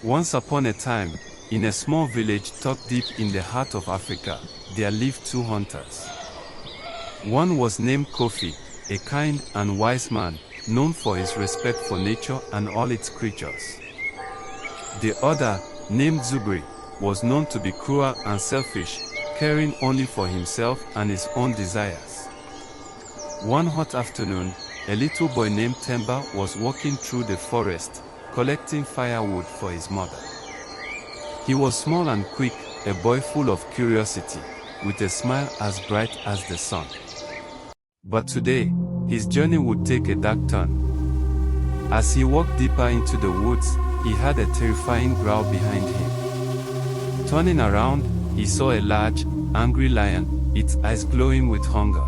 Once upon a time, in a small village tucked deep in the heart of Africa, there lived two hunters. One was named Kofi, a kind and wise man, known for his respect for nature and all its creatures. The other, named Zuberi, was known to be cruel and selfish, caring only for himself and his own desires. One hot afternoon, a little boy named Temba was walking through the forest, collecting firewood for his mother. He was small and quick, a boy full of curiosity, with a smile as bright as the sun. But today, his journey would take a dark turn. As he walked deeper into the woods, he heard a terrifying growl behind him. Turning around, he saw a large, angry lion, its eyes glowing with hunger.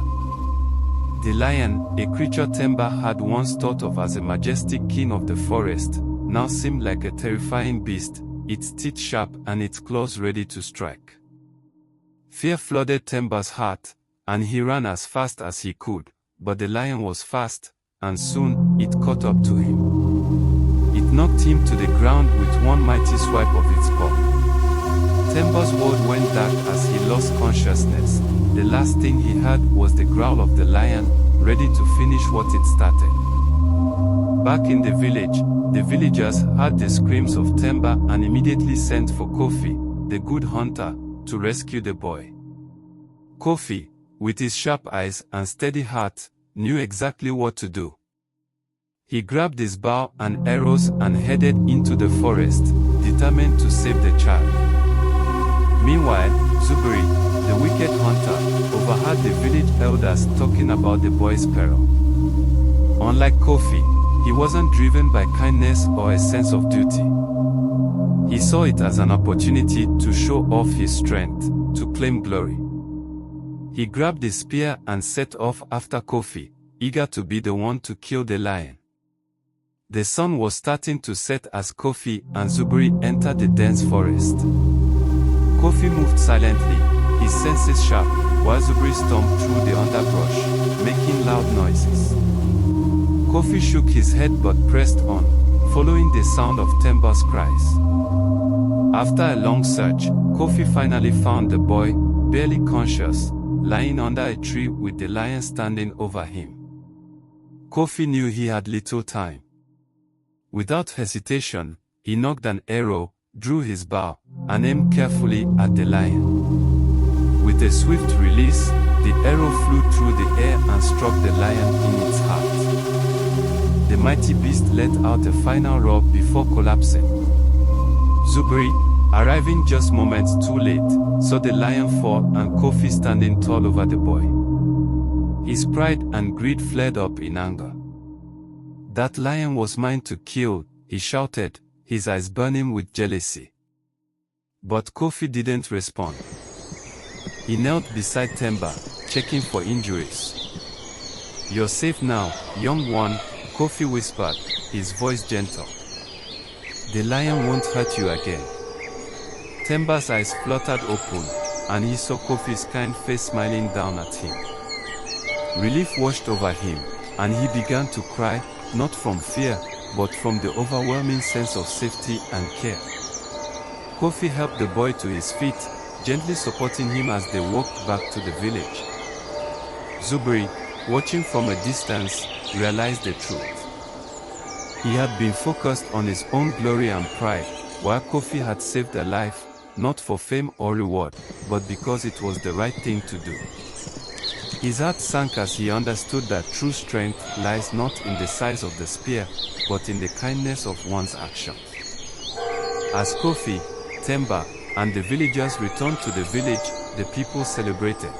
The lion, a creature Temba had once thought of as a majestic king of the forest, now seemed like a terrifying beast, its teeth sharp and its claws ready to strike. Fear flooded Temba's heart, and he ran as fast as he could, but the lion was fast, and soon it caught up to him. It knocked him to the ground with one mighty swipe of its paw. Temba's world went dark as he lost consciousness. The last thing he heard was the growl of the lion, ready to finish what it started. Back in the village, the villagers heard the screams of Temba and immediately sent for Kofi, the good hunter, to rescue the boy. Kofi, with his sharp eyes and steady heart, knew exactly what to do. He grabbed his bow and arrows and headed into the forest, determined to save the child. Meanwhile, Zuberi, the wicked hunter, overheard the village elders talking about the boy's peril. Unlike Kofi, he wasn't driven by kindness or a sense of duty. He saw it as an opportunity to show off his strength, to claim glory. He grabbed his spear and set off after Kofi, eager to be the one to kill the lion. The sun was starting to set as Kofi and Zuberi entered the dense forest. Kofi moved silently, his senses sharp, while Zuberi stomped through the underbrush, making loud noises. Kofi shook his head but pressed on, following the sound of Temba's cries. After a long search, Kofi finally found the boy, barely conscious, lying under a tree with the lion standing over him. Kofi knew he had little time. Without hesitation, he nocked an arrow, drew his bow, and aimed carefully at the lion. With a swift release, the arrow flew through the air and struck the lion in its heart. The mighty beast let out a final roar before collapsing. Zuberi, arriving just moments too late, saw the lion fall and Kofi standing tall over the boy. His pride and greed flared up in anger. "That lion was mine to kill," he shouted, his eyes burning with jealousy. But Kofi didn't respond. He knelt beside Temba, checking for injuries. "You're safe now, young one," Kofi whispered, his voice gentle. "The lion won't hurt you again." Temba's eyes fluttered open, and he saw Kofi's kind face smiling down at him. Relief washed over him, and he began to cry, not from fear, but from the overwhelming sense of safety and care. Kofi helped the boy to his feet, gently supporting him as they walked back to the village. Zuberi, watching from a distance, realized the truth. He had been focused on his own glory and pride, while Kofi had saved a life, not for fame or reward, but because it was the right thing to do. His heart sank as he understood that true strength lies not in the size of the spear, but in the kindness of one's action. As Kofi, Temba, and the villagers returned to the village, the people celebrated.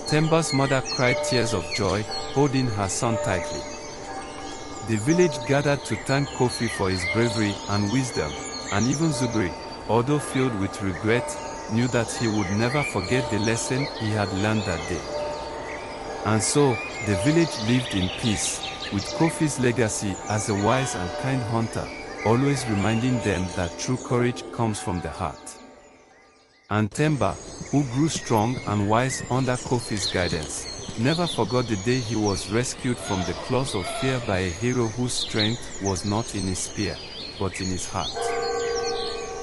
Temba's mother cried tears of joy, holding her son tightly. The village gathered to thank Kofi for his bravery and wisdom, and even Zuberi, although filled with regret, knew that he would never forget the lesson he had learned that day. And so, the village lived in peace, with Kofi's legacy as a wise and kind hunter, always reminding them that true courage comes from the heart. And Temba, who grew strong and wise under Kofi's guidance, never forgot the day he was rescued from the claws of fear by a hero whose strength was not in his spear, but in his heart.